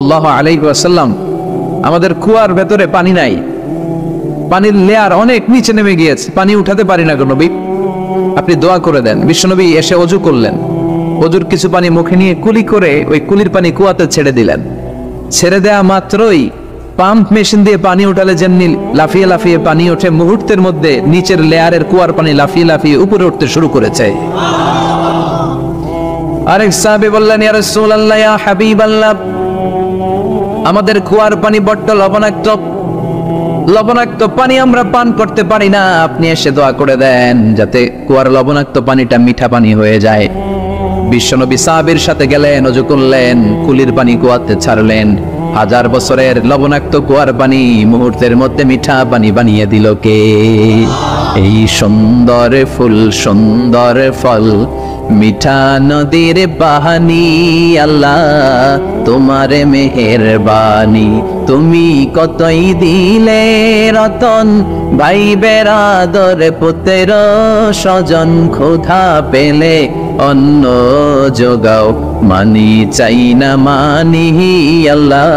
সাল্লাল্লাহু আলাইহি ওয়াসাল্লাম, আমাদের কুয়ার ভেতরে পানি নাই, পানির লেয়ার অনেক নিচে নেমে গিয়েছে, পানি উঠাতে পারি না গো নবী, আপনি দোয়া করে দেন। বিশ্বনবী এসে ওযু করলেন, ওযুর কিছু পানি মুখে নিয়ে কুলি করে ওই কুলির পানি কুয়াতে ছেড়ে দিলেন। ছেড়ে দেয়া মাত্রই পাম্প মেশিন দিয়ে পানি উঠালে যেমনি লাফিয়ে লাফিয়ে পানি ওঠে, মুহূর্তের মধ্যে নিচের লেয়ারের কুয়ার পানি লাফিয়ে লাফিয়ে উপরে উঠতে শুরু করেছে। আরেক সাহাবী বললেন, ইয়া রাসূলুল্লাহ, ইয়া হাবিবাল্লাহ, আমাদের কুয়ার পানি বড্ড লবণাক্ত, লবণাক্ত পানি আমরা পান করতে পারি না, আপনি এসে দোয়া করে দেন যাতে কুয়ার লবণাক্ত পানিটা মিঠা পানি হয়ে যায়। বিশ্বনবী সাহাবীর সাথে গেলেন, ওযু করলেন, কুলির পানি কুয়াতে ছাড়লেন। 1000 বছরের লবণাক্ত কুয়ার পানি মুহূর্তের মধ্যে মিঠা পানি বানিয়ে দিল কে? এই সুন্দর ফুল, সুন্দর ফল, মিঠা নদীর বাহানি, আল্লাহ তোমার মেহেরবানি। তুমি কতই দিলে রতন, ভাই বেরাদর পুত্র স্বজন, ক্ষুধা পেলে অন্ন যোগাও, মানি চাই না মানি, আল্লাহ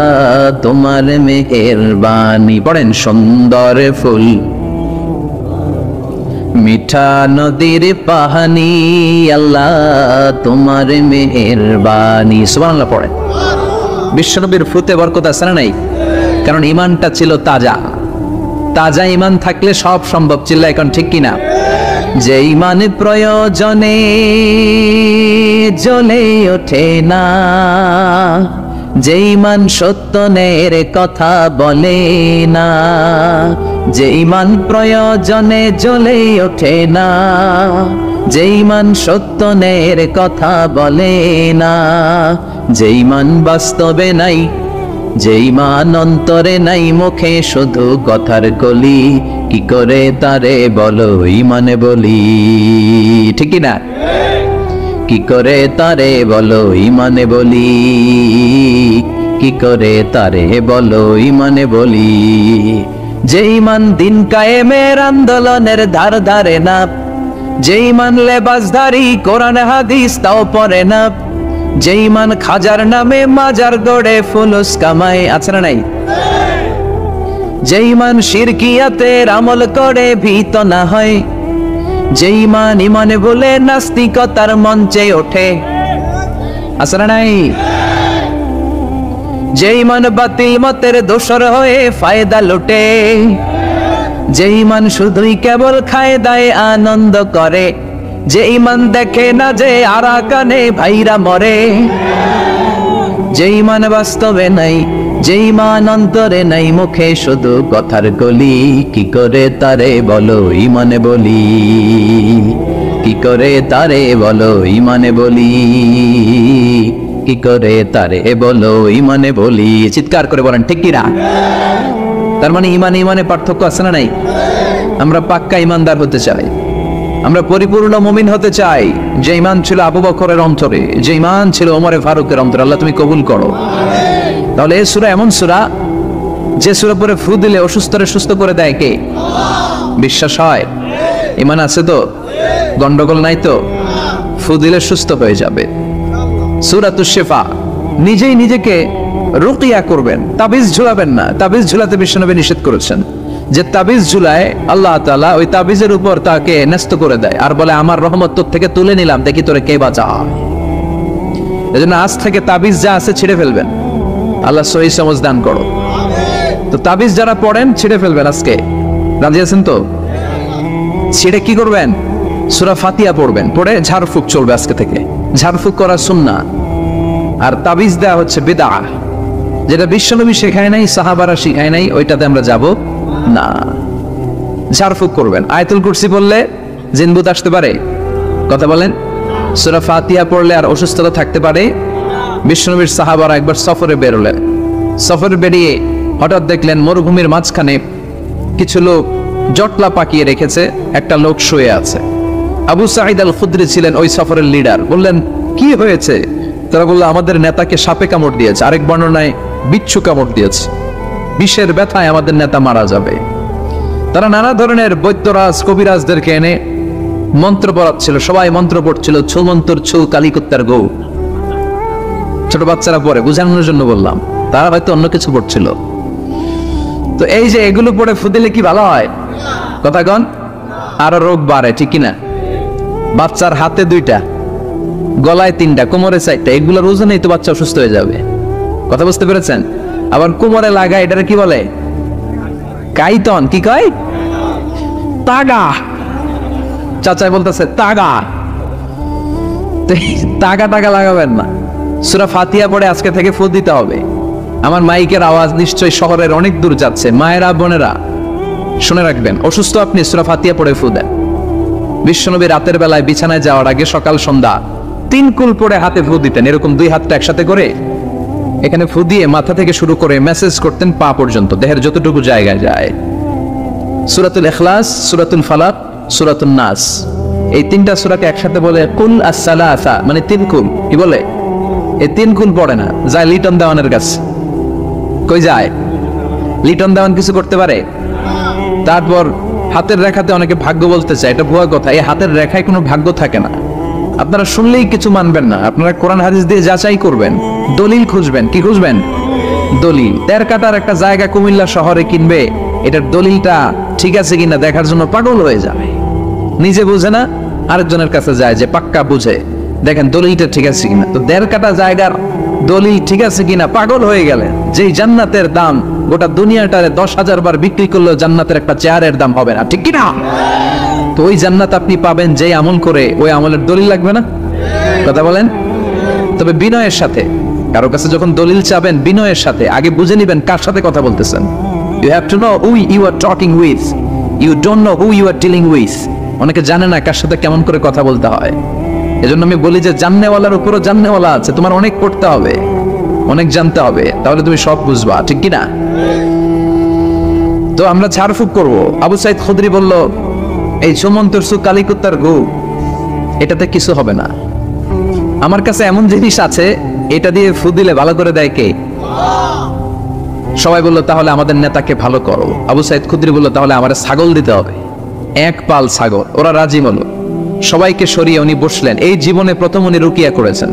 তোমার মেহেরবানি। পড়েন, সুন্দর ফুল, মিঠা নদীর পাহানি, আল্লাহ তোমার মেহেরবানি। সুবহানাল্লাহ পড়েন। বিশ্বনবীর ফুতে বরকত আছে না নাই? কারণ ইমানটা ছিল তাজা। তাজা ইমান থাকলে সব সম্ভব। চিল্লা এখন ঠিক কিনা? যে ইমান প্রয়োজনে জ্বলে ওঠে না, যে ইমান সত্যের কথা বলে না, যে ইমান প্রয়োজনে জ্বলে ওঠে না, যে ইমান সত্যের কথা বলে না, যে ইমান বাস্তবে নাই, যে ইমান অন্তরে নাই, মুখে শুধু কথার কলি, কি করে তারে বলো ইমানে বলি? ঠিক না? কি করে তারে বলো ইমানে বলি? কি করে তারে বলো ইমানে বলি? যে ইমান দিন কায়েমের আন্দোলনের ধার ধারে না, যে ইমান লেবাসধারী কোরআন হাদিস তাও পড়ে না, যে ইমান খাজার নামে মাজার গড়ে ফুলুস কামায়, আছে না নাই? যে ইমান শিরকিয়াতের আমল করে ভীত না হয়, যে ইমান ইমানে বলে নাস্তিকতার মঞ্চে ওঠে, আছে না নাই? যে ইমান বাতিল মতের দোসর হয়ে ফায়দা লুটে, যে ইমান শুধুই কেবল খায় দায় আনন্দ করে, যে ইমান দেখে না যে আরাকানে ভাইরা মরে, যে ইমান বাস্তবে নাই, যে ইমান অন্তরে নাই, মুখে শুধু কথার কলি, কি করে তারে বলো ইমানে বলি? কি করে তারে বলো ইমানে বলি? কি করে তারে বলো ইমানে বলি? চিৎকার করে বলেন ঠিক কিনা? তার মানে ইমান ইমানে পার্থক্য আছে না নাই? আমরা পাক্কা ইমানদার হতে চাই, আমরা পরিপূর্ণ মুমিন হতে চাই। যে ইমান ছিল আবু বকরের অন্তরে, যে ইমান ছিল ওমরে ফারুকের অন্তরে, আল্লাহ তুমি কবুল করো। তাহলে এই সূরা এমন সূরা, যে সূরা পরে ফু দিলে অসুস্থরে সুস্থ করে দেয় কে? বিশ্বাস হয়? ইমান আছে তো? গন্ডগোল নাই তো? ফু দিলে সুস্থ হয়ে যাবে। সূরাতুশ শিফা। নিজেই নিজেকে রুকিয়া করবেন, তাবিজ ঝুলাবেন না। তাবিজ ঝুলাতে বিশ্বনবী নিষেধ করেছেন। যে তাবিজ ঝুলায় আল্লাহ তাআলা ওই তাবিজের উপর তাকে ন্যস্ত করে দেয় আর বলে আমার রহমত তোর থেকে তুলে নিলাম, দেখি তোরে কে বাঁচায়। এজন্য আজ থেকে তাবিজ যা আছে ছিঁড়ে ফেলবেন। আল্লাহ সহি সমঝ দান করো। তো তাবিজ যারা পড়েন ছিঁড়ে ফেলবেন আজকে, রাজি আছেন তো? ছিঁড়ে কি করবেন? সূরা ফাতিহা পড়বেন, পড়ে ঝাড়ফুঁক চলবে আজকে থেকে। ঝাড়ফুঁক করা সুন্নাহ। আর তাবিজ দেওয়া হচ্ছে বিদআহ, যেটা বিশ্বনবী শেখায় নাই, সাহাবারা শিখায় নাই, ওইটাতে আমরা যাব না। ঝাড়ফুঁক করবেন। আয়াতুল কুরসি পড়লে জিনবুত আসতে পারে? কথা বলেন। সূরা ফাতিহা পড়লে আর অসুস্থতা থাকতে পারে? বিশ্বনবীর সাহাবারা একবার সফরে বেরোলেন। সফরে বেরিয়ে হঠাৎ দেখলেন মরুভূমির মাঝখানে কিছু লোক জটলা পাকিয়ে রেখেছে, একটা লোক শুয়ে আছে। আবু সাঈদ আল খুদরি ছিলেন ওই সফরের লিডার। বললেন কি হয়েছে? তারা বলল আমাদের নেতাকে সাপে কামড় দিয়েছে, আরেক বর্ণনায় বিচ্ছু কামড় দিয়েছে, বিষের ব্যথায় আমাদের নেতা মারা যাবে। তারা নানা ধরনের বৈদ্যরাজ কবিরাজদেরকে এনে মন্ত্র পড়াচ্ছিল, সবাই মন্ত্র পড়ছিল, ছু মন্তর ছু কালিকুত্তার গৌ। ছোট বাচ্চারা পড়ে, বুঝানোর জন্য বললাম। তারা হয়তো অন্য কিছু পড়ছিল। তো এই যে এগুলো পড়ে ফু দিলে কি ভালো হয়? কথা কন, আরো রোগ বাড়ে, ঠিক কিনা? বাচ্চার হাতে 2টা, গলায় 3টা, কোমরে 4টা, এগুলোর ওজনেই তো বাচ্চা অসুস্থ হয়ে যাবে। কথা বুঝতে পেরেছেন? আবার কোমরে লাগায়, এটারে কি বলে? কাইতন। কি কয়? তাগা। চাচাই বলতেছে তাগা। তাগা টাগা লাগাবেন না। সূরা ফাতিহা পড়ে আজকে থেকে ফু দিতে হবে। আমার মাইকের আওয়াজ নিশ্চয়ই শহরের অনেক দূর যাচ্ছে। মায়েরা, বোনেরা শুনে রাখবেন, অসুস্থ আপনি সূরা ফাতিহা পড়ে ফু দেন। বিশ্বনবী রাতের বেলায় বিছানায় যাওয়ার আগে সকাল সন্ধ্যা 3 কুল পড়ে হাতে ফু দিতেন। এরকম 2 হাতটা একসাথে করে এখানে ফু দিয়ে মাথা থেকে শুরু করে মেসেজ করতেন পা পর্যন্ত, দেহের যতটুকু জায়গায় যায়। সূরাতুল ইখলাস, সূরাতুল ফালাক, সূরাতুন নাস, এই 3টা সূরাকে একসাথে বলে কুল আস-সালাসা, মানে 3 কুল। কি বলে? এই 3 কুল পড়ে না, যায় লিটন দেওয়ানের কাছে। কই যায়? লিটন দেওয়ান কিছু করতে পারে? তারপর হাতের রেখাতে অনেকে ভাগ্য বলতে চায়, এটা ভুয়া কথা। এই হাতের রেখায় কোনো ভাগ্য থাকে না। আপনারা শুনলেই কিছু মানবেন না, আপনারা কোরআন হাদিস দিয়ে যাচাই করবেন, দলিল খুঁজবেন। কি খুঁজবেন? দলিল। 13 কাটার একটা জায়গা কুমিল্লা শহরে কিনবে, এটার দলিলটা ঠিক আছে কিনা দেখার জন্য পাগল হয়ে যাবে। নিজে বুঝে না, আরেকজনের কাছে যায় যে পাক্কা বুঝে, দেখেন দলিলটা ঠিক আছে কিনা। তো 13 কাটা জায়গার দলিল ঠিক আছে কিনা পাগল হয়ে গেলেন। যেই জান্নাতের দাম গোটা দুনিয়াটারে 10,000 বার বিক্রি করলেও জান্নাতের একটা চেয়ারের দাম হবে না, ঠিক কিনা? তো ওই জান্নাত আপনি পাবেন যেই আমল করে, ওই আমলের দলিল লাগবে না? কথা বলেন। তবে বিনয়ের সাথে, কারো কাছে যখন দলিল চাবেন বিনয়ের সাথে আগে বুঝে নিবেন কার সাথে কথা বলতেছেন। You have to know who you are talking with. You don't know who you are dealing with. অনেকে জানে না কার সাথে কেমন করে কথা বলতে হয়। এজন্য আমি বলি যে জাননেওয়ালার উপরও জাননেওয়ালা আছে। তোমার অনেক পড়তে হবে, অনেক জানতে হবে, তাহলে তুমি সব বুঝবা, ঠিক কিনা? তো আমরা ঝাড়ফুঁক করব। আবু সাইদ খুদরি বলল, এই সুমন্তরসু কালিকুত্তার গু, এটাতে কিছু হবে না। আমার কাছে এমন জিনিস আছে, এটা দিয়ে ফু দিলে ভালো করে দেয় কে? সবাই বলল তাহলে আমাদের নেতাকে ভালো করো। আবু সাইদ খুদরি বলল তাহলে আমার ছাগল দিতে হবে, 1 পাল ছাগল। ওরা রাজি হলো। সবাইকে সরিয়ে উনি বসলেন। এই জীবনে প্রথম উনি রুকিয়া করেছেন।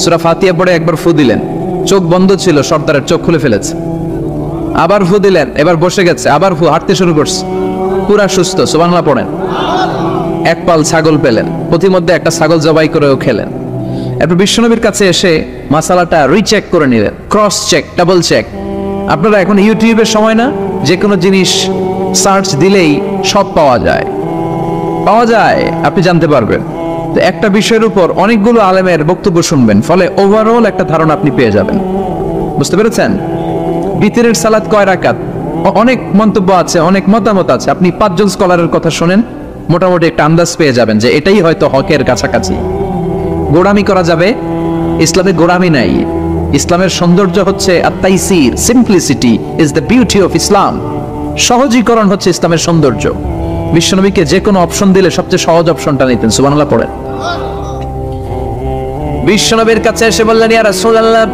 সূরা ফাতিহা পড়ে একবার ফু দিলেন, চোখ বন্ধ ছিল, সর্দারের চোখ খুলে ফেলেছে। আবার ফু দিলেন, এবার বসে গেছে, আবার ফু, হাঁটতে শুরু করছে, পুরা সুস্থ। সুবহানাল্লাহ পড়েন। 1 পাল ছাগল পেলেন, প্রতিমধ্যে একটা ছাগল জবাই করেও খেলেন। এরপর বিশ্বনবীর কাছে এসে মাসালাটা রিচেক করে নিলেন, ক্রস চেক, ডাবল চেক। আপনারা এখন ইউটিউবের সময় না, যে কোনো জিনিস সার্চ দিলেই সব পাওয়া যায়, আপনি জানতে পারবেন। তো একটা বিষয়ের উপর অনেকগুলো আলেমের বক্তব্য শুনবেন, ফলে ওভারঅল একটা ধারণা আপনি পেয়ে যাবেন। বুঝতে পেরেছেন? বিতরের সালাত কয় রাকাত, অনেক মন্তব্য আছে, অনেক মতামত আছে। আপনি 5 জন স্কলারের কথা শুনেন, মোটামুটি একটা আন্দাজ পেয়ে যাবেন যে এটাই হয়তো হকের কাছাকাছি। গোড়ামি করা যাবে? ইসলামে গোড়ামি নাই। ইসলামের সৌন্দর্য হচ্ছে আত-তাইসির, simplicity is the beauty of Islam. সহজীকরণ হচ্ছে ইসলামের সৌন্দর্য। বিশ্বনবীকে যে কোনো অপশন দিলে সবচেয়ে সহজ অপশনটা নিতেন। সুবহানাল্লাহ পড়েন। বিশ্বনবীর কাছে এসে বললেন, ইয়া রাসূলুল্লাহ,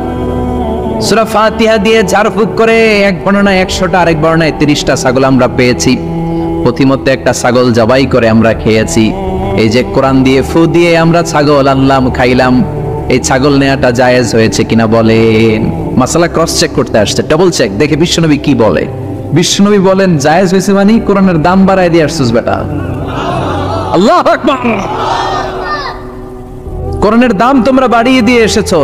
সূরা ফাতিহা দিয়ে ঝাড়ফুঁক করে এক বর্ণনায় 100টা, আরেক বর্ণনায় 30টা ছাগল আমরা পেয়েছি। প্রতিমধ্যে একটা ছাগল জবাই করে আমরা খেয়েছি। এই যে কোরআন দিয়ে ফু দিয়ে আমরা ছাগল আনলাম, খাইলাম, এই ছাগল নেওয়াটা জায়েজ হয়েছে কিনা বলেন। মাসালা ক্রস চেক করতে আসছে, ডাবল চেক, দেখে বিশ্বনবী কি বলে। বিশ্বনবী বলেন জায়েজ হয়েছে মানে কোরআনের দাম বাড়ায় দিয়ে আসছিস বেটা। আল্লাহু আকবার। কোরআনের দাম তোমরা বাড়িয়ে দিয়ে এসেছো।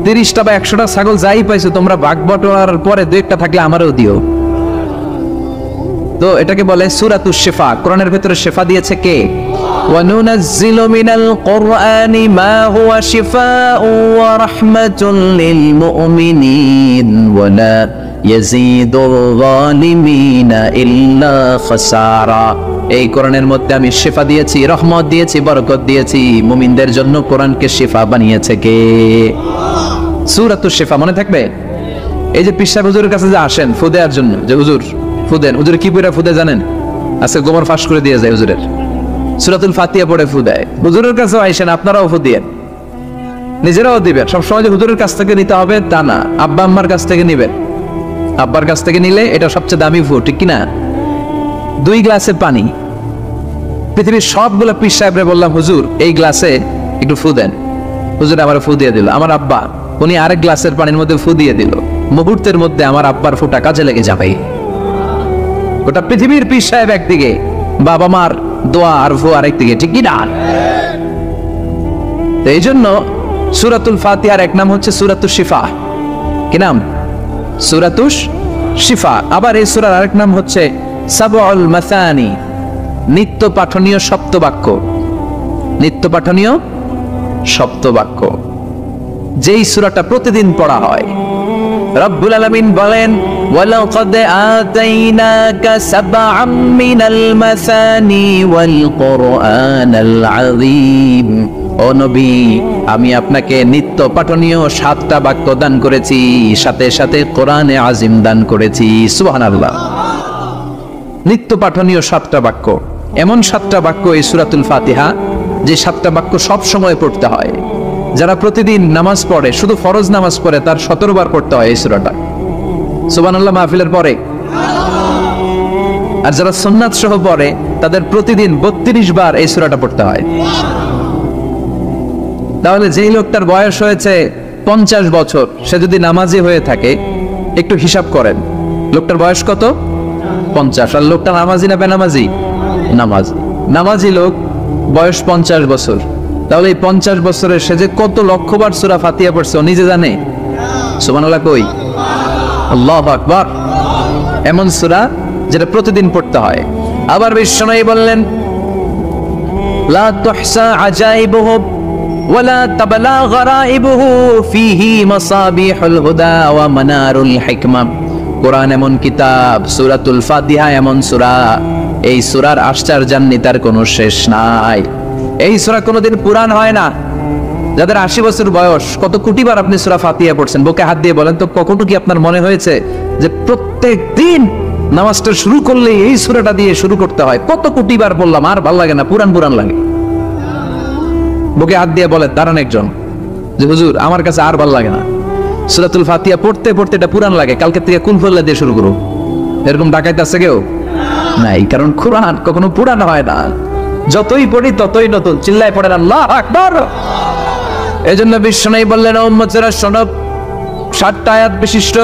30টা বা 100টা ছাগল যাই পাইছো তোমরা, ভাগ বটোয়ার পরে 2-1টা থাকলে আমারও দিও। তো এটাকে বলে সূরাতুশ শিফা। কোরআনের ভিতরে শিফা দিয়েছে কে? وَنُنَزِّلُ مِنَ الْقُرْآنِ مَا هُوَ شِفَاءٌ وَرَحْمَةٌ لِلْمُؤْمِنِينَ وَلَا يَزِيدُ الظَّالِمِينَ إِلَّا خَسَارًا। এই কোরআনের মধ্যে আমি শিফা দিয়েছি, রহমত দিয়েছি, বরকত দিয়েছি। মুমিনদের জন্য কোরআনকে শিফা বানিয়েছে কে? সূরাতুশ শিফা মনে থাকবে। এই যে পীর সাহেব হুজুরের কাছে যে আসেন ফু দেওয়ার জন্য, যে হুজুর ফু দেন, হুজুর কি পড়ে ফু দেয় জানেন? আজকে গোমর ফাঁস করে দিয়ে যায় হুজুরের, সূরাতুল ফাতিহা পড়ে ফু দেয়। হুজুরের কাছেও আইসেন, আপনারাও ফু দিয়েন, নিজেরাও দিবেন। সবসময় যে হুজুরের কাছ থেকে নিতে হবে তা না, আব্বা আম্মার কাছ থেকে নিবেন। আব্বার কাছ থেকে নিলে এটা সবচেয়ে দামি ফু, ঠিক কিনা? 2 গ্লাসে পানি। পৃথিবীর সবগুলো পীর সাহেবরে বললাম হুজুর এই গ্লাসে একটু ফু দেন, হুজুর আমার ফু দিয়ে দিল। আমার আব্বা উনি আরেক গ্লাসের পানির মধ্যে ফু দিয়ে দিল। মুহূর্তের মধ্যে আমার আব্বার ফোঁটা কাজে লেগে যাবে। গোটা পৃথিবীর পীর সাহেব একদিকে, বাবা মার দোয়া আর ভু আরেকদিকে, ঠিক কি না? তো এই জন্য সূরাতুল ফাতিহার এক নাম হচ্ছে সূরাতুশ শিফা। কি নাম? সূরাতুশ শিফা। আবার এই সূরার আরেক নাম হচ্ছে সাবউল মাসানি, নিত্য পাঠনীয় সপ্তবাক্য। নিত্য পাঠনীয় সপ্তবাক্য, যেই সূরাটা প্রতিদিন পড়া হয়। রব্বুল আলামিন বলেন, ওয়ালাকাদ আতাইনাকা সাবআম মিনাল মাসানি ওয়াল কুরআনাল আযীম। ও নবী, আমি আপনাকে নিত্য পাঠনীয় 7টা বাক্য দান করেছি, সাথে সাথে কোরআনে আজিম দান করেছি। সুবহানাল্লাহ। নিত্য পাঠনীয় 7টা বাক্য, এমন 7টা বাক্য এই সূরাতুল ফাতিহা, যে 7টা বাক্য সব সময় পড়তে হয়। যারা প্রতিদিন নামাজ পড়ে, শুধু ফরজ নামাজ পড়ে, তার 17 বার পড়তে হয় এই সূরাটা। সুবহানাল্লাহ মাহফিলের পরে। আর যারা সুন্নাত সহ পড়ে, তাদের প্রতিদিন 32 বার এই সূরাটা পড়তে হয়। তাহলে যেই লোকটার বয়স হয়েছে 50 বছর, সে যদি নামাজি হয়ে থাকে, একটু হিসাব করেন, লোকটার বয়স কত? 50। আর লোকটা নামাজি না বেনামাজি? নামাজি। নামাজি লোক, বয়স 50 বছর। তাহলে এই 50 বছরের সে যে কত লক্ষবার সূরা ফাতিহা পড়ছে, ও নিজে জানে? সুবহানাল্লাহ কই? আল্লাহু আকবার। এমন সূরা যেটা প্রতিদিন পড়তে হয়। আবার বিশ্বনবী বললেন, লা তুহসা আজাইবুহু ওয়ালা তাবলা গরাইবুহু ফিহি মাসাবিহুল হুদা ওয়া মানারুল হিকমা। কোরআন এমন কিতাব, সূরাতুল ফাতিহা এমন সূরা, এই সূরার আশ্চর্যান্বিতার কোনো শেষ নাই। এই সূরা কোনোদিন পুরান হয় না। যাদের 80 বছর বয়স, কত কোটিবার আপনি সূরা ফাতিহা পড়ছেন? বুকে হাত দিয়ে বলেন তো, কখনো কি আপনার মনে হয়েছে যে প্রত্যেক দিন নামাজটা শুরু করলে এই সূরাটা দিয়ে শুরু করতে হয়? কত কোটিবার বললাম, আর ভালো লাগে না, পুরান পুরান লাগে। বুকে হাত দিয়ে বলেন, দাঁড়ান একজন, যে হুজুর আমার কাছে আর ভালো লাগে না, সূরাতুল ফাতিহা পড়তে পড়তে এটা পুরান লাগে, কালকে থেকে কুল ফল্লা দিয়ে শুরু করো। এরকম ডাকাইতে আছে কেউ? নাই। কারণ কোরআন কখনো পুরান হয় না, যতই পড়ি ততই নতুন। চিল্লায় পড়েন আল্লাহু আকবার। এজন্য বিশ্বনবী বললেন, ও উম্মতেরা শোনো, 7টা আয়াত বিশিষ্ট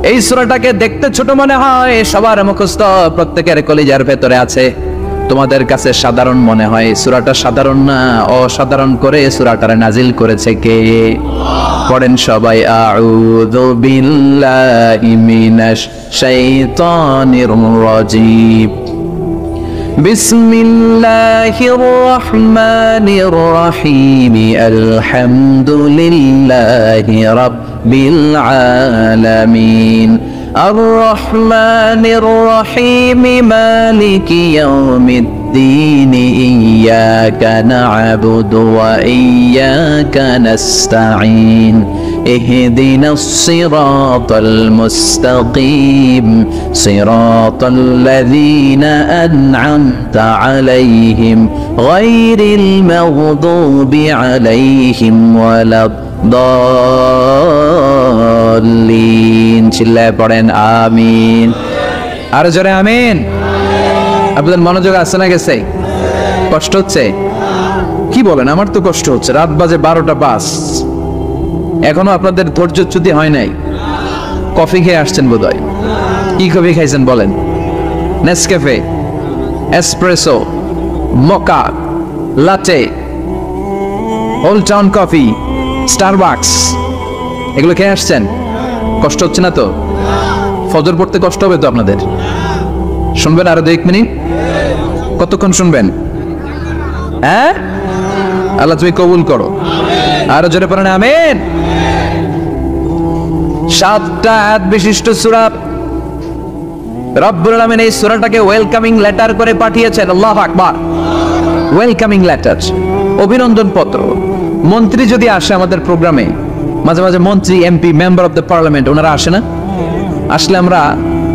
এই সূরাটাকে দেখতে ছোট মনে হয়, সবার মুখস্থ, প্রত্যেকের কলিজার ভেতরে আছে। তোমাদের কাছে সাধারণ মনে হয়, সূরাটা সাধারণ না, অসাধারণ করে সূরাটারে নাজিল করেছে কে? পড়েন সবাই, আউযু বিল্লাহি মিনাশ শাইতানির রাজীম। বিসমিল্লাহির রহমানির রহিম। আলহামদুলিল্লাহি রাব্বিল আলামিন। আর-রহমানির রহিম। মালিকি ইয়াউমিদ্দিন। ইয়াকা না'বুদু ওয়া ইয়াকা নাস্তাঈন। ইহদিনাস সিরাতাল মুস্তাকিম। সিরাতাল লাযীনা আন'আমতা আলাইহিম গায়রিল মাগদুবি আলাইহিম ওয়ালাদ-দাল্লিন। চিল্লায় পড়েন আমিন। আর জোরে আমিন। আপনাদের মনোযোগ আসছে না গেছে? কষ্ট হচ্ছে? কি বলেন? আমার তো কষ্ট হচ্ছে। রাত বাজে 12টা 5, এখনো আপনাদের ধৈর্যচ্যুতি হয় নাই। কফি খেয়ে আসছেন বোধহয়। কি কফি খাইছেন বলেন? নেসক্যাফে, এসপ্রেসো, মোকা, লাটে, ওল্ড টাউন কফি, স্টারবাকস, এগুলো খেয়ে আসছেন? কষ্ট হচ্ছে না তো? ফজর পড়তে কষ্ট হবে তো আপনাদের? শুনবেন আরো 2 মিনিট? কতক্ষণ শুনবেন? হ্যাঁ, আল্লাহ তুমি কবুল করো। আরো জোরে পড়েন আমিন। 7টা আয়াত বিশিষ্ট সূরা। রব্বুল আলামিন এই সূরাটাকে ওয়েলকামিং লেটার করে পাঠিয়েছেন। আল্লাহু আকবার। ওয়েলকামিং লেটার, অভিনন্দন পত্র। মন্ত্রী যদি আসে আমাদের প্রোগ্রামে, মাঝে মাঝে মন্ত্রী, MP, member of the parliament, ওনারা আসে না? আসলে আমরা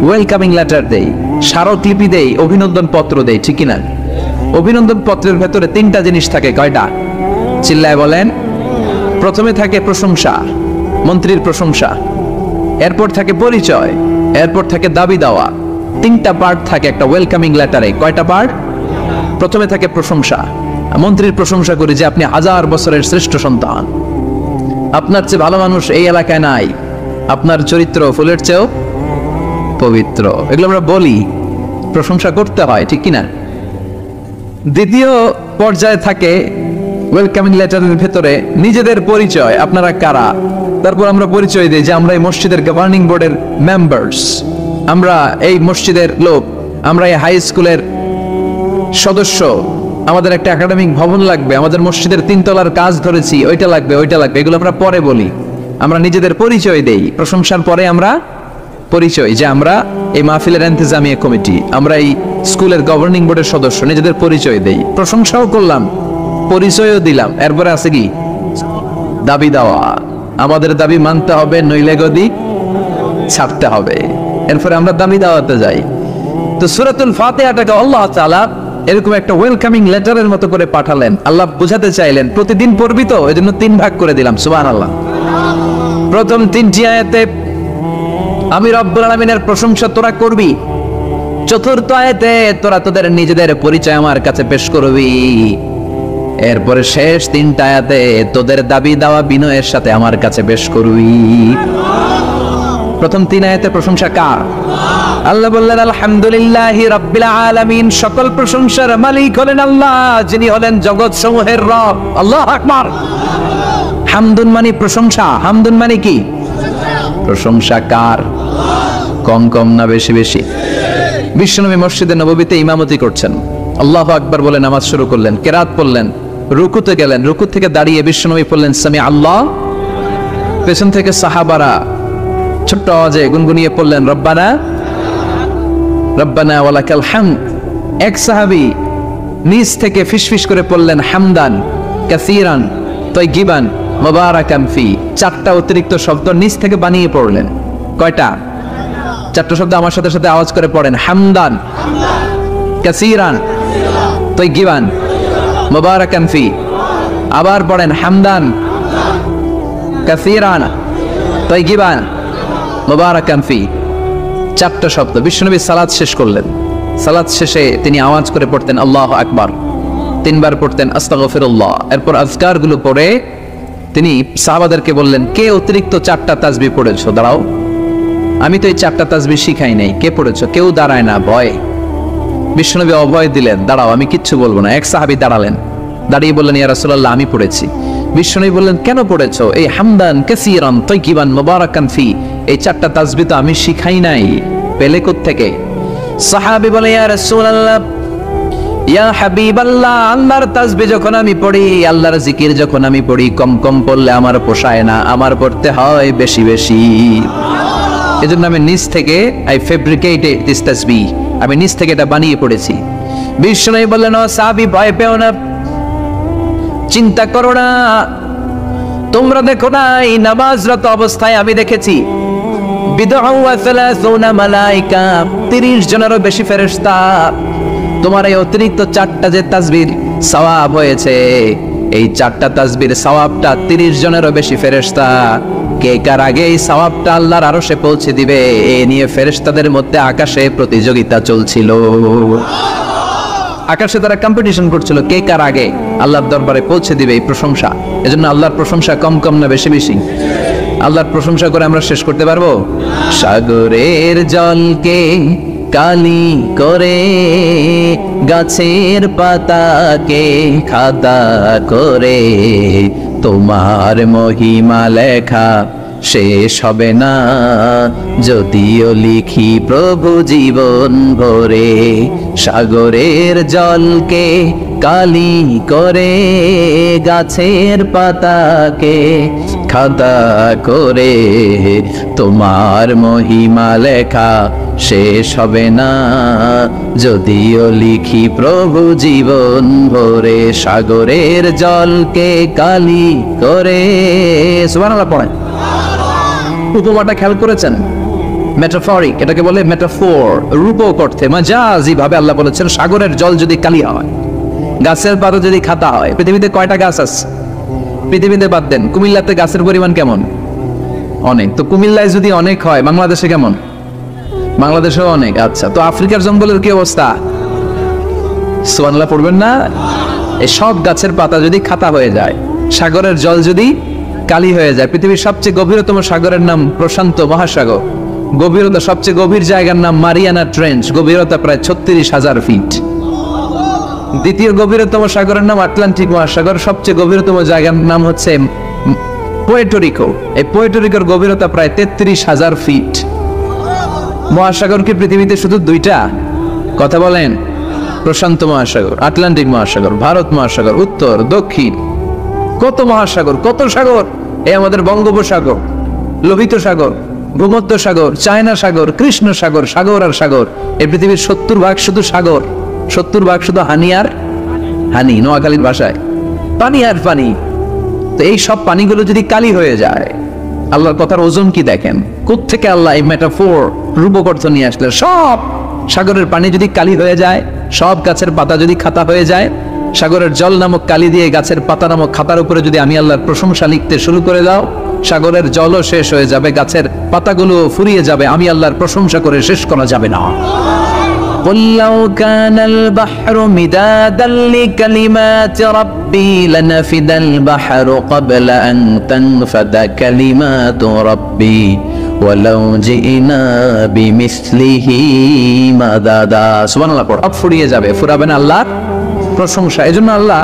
ওয়েলকামিং লেটার দেই, স্মারকলিপি দেই, অভিনন্দন পত্র দেই, ঠিক কিনা? অভিনন্দন পত্রের ভেতরে 3টা জিনিস থাকে। কয়টা? চিল্লায় বলেন। প্রথমে থাকে প্রশংসা, মন্ত্রীর প্রশংসা। এরপর থাকে পরিচয়, এরপর থাকে দাবি দেওয়া। 3টা পার্ট থাকে একটা ওয়েলকামিং লেটারে। কয়টা পার্ট? প্রথমে থাকে প্রশংসা। মন্ত্রীর প্রশংসা করি যে আপনি 1000 বছরের শ্রেষ্ঠ সন্তান, আপনার চেয়ে ভালো মানুষ এই এলাকায় নাই, আপনার চরিত্র ফুলের চেয়েও পবিত্র। এগুলো আমরা বলি, প্রশংসা করতে হয়, ঠিক কিনা? দ্বিতীয় পর্যায়ে থাকে ওয়েলকামিং লেটারের ভেতরে নিজেদের পরিচয়, আপনারা কারা। তারপর আমরা পরিচয় দিই যে আমরা এই মসজিদের গভর্নিং বোর্ডের মেম্বার্স, আমরা এই মসজিদের লোক, আমরা এই হাই স্কুলের সদস্য, আমাদের একটা একাডেমিক ভবন লাগবে, আমাদের মসজিদের 3 তলার কাজ ধরেছি, ওইটা লাগবে ওইটা লাগবে, এগুলো আমরা পরে বলি। আমরা নিজেদের পরিচয় দেই, প্রশংসার পরে আমরা পরিচয় যে আমরা এই মাহফিলের ইন্তেজামিয়া কমিটি, আমরা এই স্কুলের গভর্নিং বোর্ডের সদস্য, নিজেদের পরিচয় দেই, প্রশংসাও করলাম, পরিচয়ও দিলাম। এরপরে আছে কি? দাবি দেওয়া। আমাদের দাবি মানতে হবে, নইলে গদি ছাড়তে হবে। এরপরে আমরা দাবি দেওয়াতে যাই। তো সূরাতুল ফাতিহাটাকে আল্লাহ তাআলা এরকম একটা ওয়েলকামিং লেটারের মতো করে পাঠালেন। আল্লাহ বুঝাতে চাইলেন প্রতিদিন পড়বি তো, এজন্য 3 ভাগ করে দিলাম। সুবহানাল্লাহ। প্রথম 3টি আয়াতে আমি রব্বুল আলামিনের প্রশংসা তোরা করবি, চতুর্থ আয়াতে তোরা তোদের নিজেদের পরিচয় আমার কাছে পেশ করবি, এরপরে শেষ 3টা আয়াতে তোদের দাবি দাওয়া বিনয়ের সাথে আমার কাছে পেশ করবি। প্রথম 3 আয়াতে প্রশংসা কার? আল্লাহ বললেন আলহামদুলিল্লাহি রাব্বিল আলামিন, সকল প্রশংসার মালিক হলেন আল্লাহ, যিনি হলেন জগৎ সমূহের রব। আল্লাহু আকবার। হামদুন মানে প্রশংসা, হামদুন মানে কি? প্রশংসা কার? কম কম না বেশি বেশি? বিশ্বনবী মসজিদে নববীতে ইমামতি করছেন, আল্লাহু আকবার বলে নামাজ শুরু করলেন, কেরাত পড়লেন, রুকুতে গেলেন, রুকু থেকে দাঁড়িয়ে বিশ্বনবী পড়লেন সামি আল্লাহ। পেছন থেকে সাহাবারা ছোট্ট আওয়াজে গুনগুনিয়ে পড়লেন রব্বানা রব্বানা ওয়ালাকাল হামদ। এক সাহাবী নিজ থেকে ফিসফিস করে পড়লেন হামদান কাসীরান তাইয়িবান মুবারাকান ফি। 4টা অতিরিক্ত শব্দ নিজ থেকে বানিয়ে পড়লেন। কয়টা? 4টা শব্দ আমার সাথে সাথে আওয়াজ করে পড়েন। হামদান কাসীরান তাইয়িবান মুবারাকান ফি। আবার পড়েন হামদান কাসীরান তাইয়িবান মুবারাকান ফি। 4টা শব্দ। বিশ্বনবী সালাত শেষ করলেন, সালাত শেষে তিনি আওয়াজ করে পড়তেন আল্লাহু আকবার, 3 বার পড়তেন আস্তাগফিরুল্লাহ। এরপর আজকারগুলো পড়ে তিনি সাহাবাদেরকে বললেন, কে অতিরিক্ত 4টা তাসবিহ পড়েছো? দাঁড়াও, আমি তো এই 4টা তাসবিহ শিখাই নাই, কে পড়েছো? কেউ দাঁড়ায় না, ভয়। বিশ্বনবী অভয় দিলেন, দাঁড়াও আমি কিচ্ছু বলবো না। এক সাহাবী দাঁড়ালেন, দাঁড়িয়ে বললেন ইয়া রাসূলুল্লাহ আমি পড়েছি। বিশ্বনবী বললেন কেন পড়েছো? এই হামদান কাসীরান তাইয়িবান মুবারাকান ফি, এই 4টা তাসবিহ তো আমি শিখাই নাই, পেলে কোত্থেকে? সাহাবী বলে ইয়া রাসূলুল্লাহ ইয়া হাবিবাল্লাহ, আল্লাহর তাসবিহ যখন আমি পড়ি, আল্লাহর জিকির যখন আমি পড়ি, কম কম পড়লে আমার পোষায় না, আমার পড়তে হয় বেশি বেশি। এজন্য আমি নিজ থেকে আই ফেব্রিকেটেড দিস তাসবিহ, আমি নিজ থেকে এটা বানিয়ে পড়েছি। বিশ্বনবী বললেন ও সাহাবী ভয় পেও না, চিন্তা করো না, তোমরা দেখো না এই নামাজরত অবস্থায় আমি দেখেছি বিদআ ওয়া 30 মালায়েকা, 30 জনেরও বেশি ফেরেশতা। তোমার এই অতিরিক্ত 4টা যে তাসবিহ সওয়াব হয়েছে, এই 4টা তাসবির সওয়াবটা 30 জনেরও বেশি ফেরেশতা কে কার আগে এই সওয়াবটা আল্লাহর আরশে পৌঁছে দিবে, এ নিয়ে ফেরেশতাদের মধ্যে আকাশে প্রতিযোগিতা চলছিল। আকাশে তারা কম্পিটিশন করছিল কে কার আগে আল্লাহর দরবারে পৌঁছে দিবে এই প্রশংসা। এজন্য আল্লাহর প্রশংসা কম কম না বেশি বেশি? আল্লাহর প্রশংসা করে আমরা শেষ করতে পারবো? সাগরের জলকে কালি করে, গাছের পাতাকে খাতা করে, তোমার মহিমা লেখা শেষ হবে না, যদিও লিখি প্রভু জীবন ভরে। সাগরের জলকে কালি করে, গাছের পাতাকে খাতা করে, তোমার মহিমা লেখা শেষ হবে না, যদিও লিখি প্রভু জীবন ভরে। সাগরের জলকে কালি করে, সুবহানাল্লাহ পড়েন। উপমাটা খেয়াল করেছেন? মেটাফরিক, এটাকে বলে মেটাফোর, রূপক অর্থে মাজাজি ভাবে আল্লাহ বলেছেন সাগরের জল যদি কালি হয়, গাছের পাতা যদি খাতা হয়। পৃথিবীতে কয়টা গাছ আছে? পৃথিবীতে বাদ দেন, কুমিল্লাতে গাছের পরিমাণ কেমন? অনেক। তো কুমিল্লায় যদি অনেক হয়, বাংলাদেশে কেমন? বাংলাদেশেও অনেক। আচ্ছা, তো আফ্রিকার জঙ্গলের কি অবস্থা? সুবহানাল্লাহ পড়বেন না? এই সব গাছের পাতা যদি খাতা হয়ে যায়, সাগরের জল যদি কালি হয়ে যায়। পৃথিবীর সবচেয়ে গভীরতম সাগরের নাম প্রশান্ত মহাসাগর, গভীরতা সবচেয়ে গভীর জায়গার নাম মারিয়ানা ট্রেঞ্চ, গভীরতা প্রায় 36,000 ফিট। দ্বিতীয় গভীরতম সাগরের নাম আটলান্টিক মহাসাগর, সবচেয়ে গভীরতম জায়গার নাম হচ্ছে পুয়ের্টো। এই পুয়ের্টো গভীরতা প্রায় 33,000 ফিট। মহাসাগর কি পৃথিবীতে শুধু দুইটা? কথা বলেন। প্রশান্ত মহাসাগর, আটলান্টিক মহাসাগর, ভারত মহাসাগর, উত্তর দক্ষিণ, কত মহাসাগর, কত সাগর। এই আমাদের বঙ্গোপসাগর, লোহিত সাগর, ভূমধ্য সাগর, চায়না সাগর, কৃষ্ণ সাগর, সাগর আর সাগর। এই পৃথিবীর 70% শুধু সাগর, 70% শুধু হানি আর হানি, নোয়াখালীর ভাষায় পানি আর পানি। তো এই সব পানিগুলো যদি কালি হয়ে যায়, আল্লাহর কথার ওজন কি দেখেন। কোত্থেকে আল্লাহ এই মেটাফোর, রূপকর্থ নিয়ে আসলেন। সব সাগরের পানি যদি কালি হয়ে যায়, সব গাছের পাতা যদি খাতা হয়ে যায়, সাগরের জল নামক কালি দিয়ে গাছের পাতা নামক খাতার উপরে যদি আমি আল্লাহর প্রশংসা লিখতে শুরু করে দাও, সাগরের জলও শেষ হয়ে যাবে, গাছের পাতাগুলো ফুরিয়ে যাবে, আমি আল্লাহর প্রশংসা করে শেষ করা যাবে না। قل لو كان البحر مدادا لكلمات ربي لنفد البحر قبل أن تنفد كلمات ربي ولو جئنا بمثله مددا। সুবহানাল্লাহ পড়ো। সব ফুরিয়ে যাবে, ফুরাবে না আল্লাহর প্রশংসা। এজন্য আল্লাহ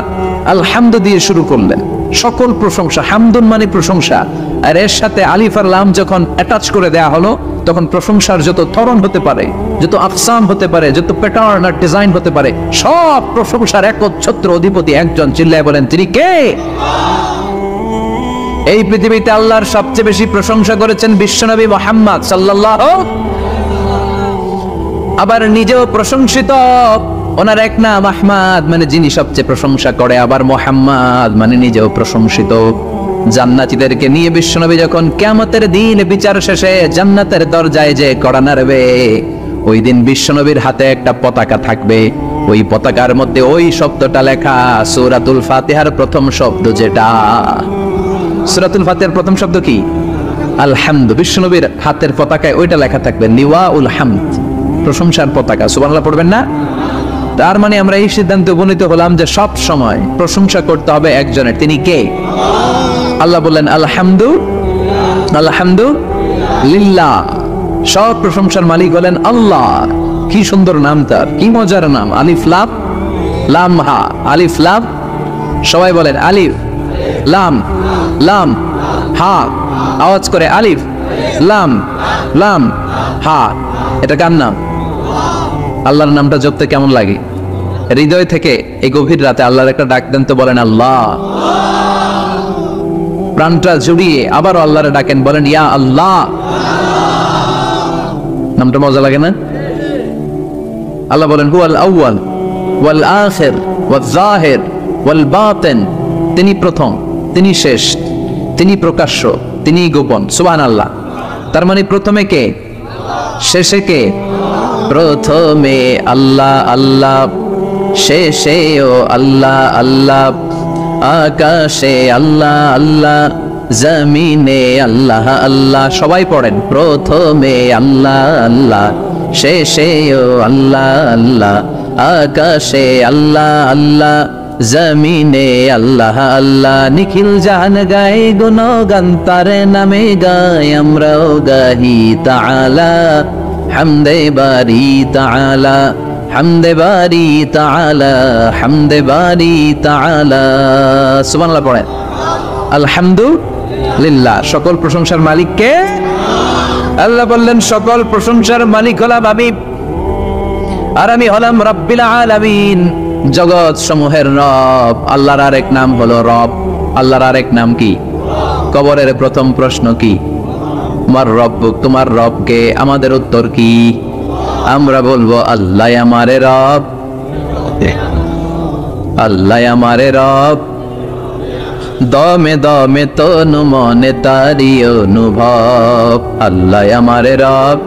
আলহামদু দিয়ে শুরু করলেন। সকল প্রশংসা, হামদুন মানে প্রশংসা, আর এর সাথে আলিফ আর লাম যখন অ্যাটাচ করে দেয়া হলো, তখন প্রশংসার যত ধরন হতে পারে, যত আকসাম হতে পারে, যত প্যাটার্ন আর ডিজাইন হতে পারে, সব প্রশংসার একচ্ছত্র অধিপতি একজন। চিল্লায় বলেন তিনি কে? এই পৃথিবীতে আল্লাহর সবচেয়ে বেশি প্রশংসা করেছেন বিশ্বনবী মুহাম্মদ সাল্লাল্লাহু, আবার নিজেও প্রশংসিত। ওনার এক নাম আহমদ, মানে যিনি সবচেয়ে প্রশংসা করে, আবার মুহাম্মদ মানে নিজেও প্রশংসিত। জান্নাতীদেরকে নিয়ে বিশ্বনবী যখন কিয়ামতের দিন বিচার শেষে জান্নাতের দরজায় যে কড়া নাড়বে, ওই দিন বিশ্বনবীর হাতে একটা পতাকা থাকবে। ওই পতাকার মধ্যে ওই শব্দটা লেখা, সূরাতুল ফাতিহার প্রথম শব্দ যেটা। সূরাতুল ফাতিহার প্রথম শব্দ কি? আলহামদু। বিশ্বনবীর হাতের পতাকায় ওইটা লেখা থাকবে, লিওয়াউল হামদ, প্রশংসার পতাকা। সুবহানাল্লাহ পড়বেন না? তার মানে আমরা এই সিদ্ধান্তে উপনীত হলাম যে সব সময় প্রশংসা করতে হবে একজনের। তিনি কে? আল্লাহ বললেন আলহামদু, আলহামদু লিল্লাহ। সব প্রশংসার মালিক হলেন আল্লাহ। কি সুন্দর নাম তার, কি মজার নাম। আলিফ লাম লাম হা, আলিফ লাম। সবাই বলেন আলিফ লাম লাম হা, আওয়াজ করে আলিফ লাম লাম হা। এটা কার নাম? আল্লাহর নামটা জপতে কেমন লাগে? হৃদয় থেকে এই গভীর রাতে আল্লাহর একটা ডাক দেন তো, বলেন আল্লাহ। প্রাণটা জুড়িয়ে আবারও আল্লাহরে ডাকেন, বলেন ইয়া আল্লাহ। নামটা মজা লাগে না? আল্লাহ বলেন হুয়াল আউয়াল ওয়াল আখির ওয়াল যাহির ওয়াল বাতিন। তিনি প্রথম, তিনি শেষ, তিনি প্রকাশ্য, তিনি গোপন। সুবহানাল্লাহ। তার মানে প্রথমে কে, শেষে কে? প্রথমে আল্লাহ আল্লাহ, শেষেও আল্লাহ আল্লাহ, আকাশে আল্লাহ আল্লাহ, জমিনে আল্লাহ আল্লাহ। সবাই পড়েন, প্রথমে আল্লাহ আল্লাহ, শেষেও আল্লাহ আল্লাহ, আকাশে আল্লাহ আল্লাহ, জমিনে আল্লাহ আল্লাহ। নিখিল জাহান গায় গুণগান তার নামে গায়, আমরাও গাহি তাআলা হামদে বারি তাআলা, হামদে বারি তাআলা, হামদে বারি তাআলা। সুবহানাল্লাহ পড়েন। আলহামদুলিল্লাহ। সকল প্রশংসার মালিক কে? আল্লাহ বললেন সকল প্রশংসার মালিক হলাম আমি, আর আমি হলাম রব্বিল আলামিন, জগৎ সমূহের রব। আল্লাহর আরেক নাম হলো রব। আল্লাহর আরেক নাম কি? কবরের প্রথম প্রশ্ন কি? তোমার রব্বুক, তোমার রবকে। আমাদের উত্তর কি? আমরা বলবো আল্লাহ আমারে রব, আল্লাহ আমারে রব। দমে দমে তনু মনে তারি অনুভব, আল্লাহ আমারে রব।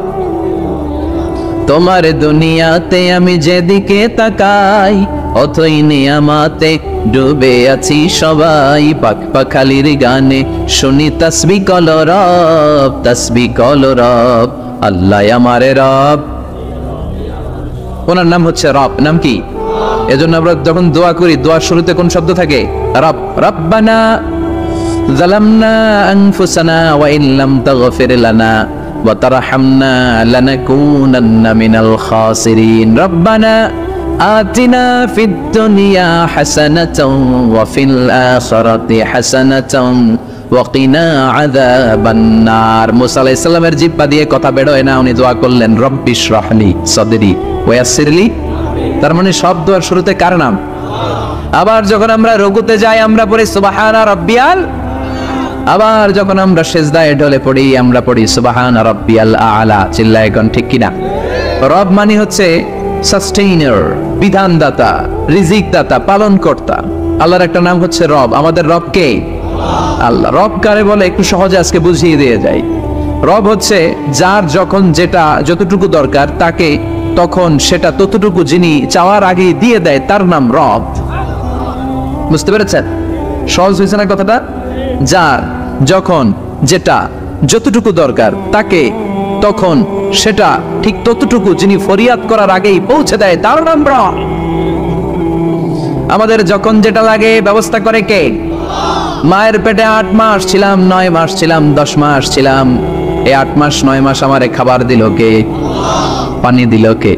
তোমার দুনিয়াতে আমি যেদিকে তাকাই, অথই নিয়ামাতে ডুবে আছি সবাই। পাখ পাখালির গানে শুনি তাসবিহ কল রব, তাসবিহ কল রব। আল্লাহ আমারে রব। ওনার নাম হচ্ছে রব। নাম কি? এজন্য আমরা যখন দোয়া করি, দোয়ার শুরুতে কোন শব্দ থাকে? রব। রব্বানা যালামনা আনফুসানা ওয়া ইন লাম তাগফির লানা ওয়া তারহামনা লানাকুনান্না মিনাল খাসিরিন রব্বানা আতিনা ফিদ দুনিয়া হাসানাতাও ওয়া ফিল আখিরাতি হাসানাতাও ওয়া কিনা আযাবান নার। মুসা আলাইহিস সালামের জিহ্বা দিয়ে কথা বের হয় না, উনি দোয়া করলেন রব্বিশ রাহলি সাদরি ওয়া ইয়াসসিরলি। তার মানে সব দোয়ার শুরুতে কার নাম? আবার যখন আমরা রুকুতে যাই আমরা পড়ি সুবহানা রাব্বিয়াল, আবার যখন আমরা সিজদায় ঢলে পড়ি আমরা পড়ি সুবহানা রাব্বিয়াল আ'লা। চিল্লায় কোন ঠিক কিনা? রব মানে হচ্ছে সাস্টেইনার, বিধানদাতা, রিজিক দাতা, পালন কর্তা। আল্লাহর একটা নাম হচ্ছে রব। আমাদের রব কে? আল্লাহ। রব কারে বলে একটু সহজে আজকে বুঝিয়ে দিয়ে যাই। রব হচ্ছে যার যখন যেটা যতটুকু দরকার তাকে তখন সেটা ততটুকু যিনি চাওয়ার আগে দিয়ে দেয়, তার নাম রব। বুঝতে পেরেছেন? সহজ হয়েছে না কথাটা? যার যখন যেটা যতটুকু দরকার তাকে তখন সেটা ঠিক ততটুকু যিনি ফরিয়াদ করার আগেই পৌঁছে দেয়, তার নাম রব। আমাদের যখন যেটা লাগে ব্যবস্থা করে কে? মায়ের পেটে 8 মাস ছিলাম, 9 মাস ছিলাম, 10 মাস ছিলাম, এই 8 মাস 9 মাস আমারে খাবার দিল কে? পানি দিল কে?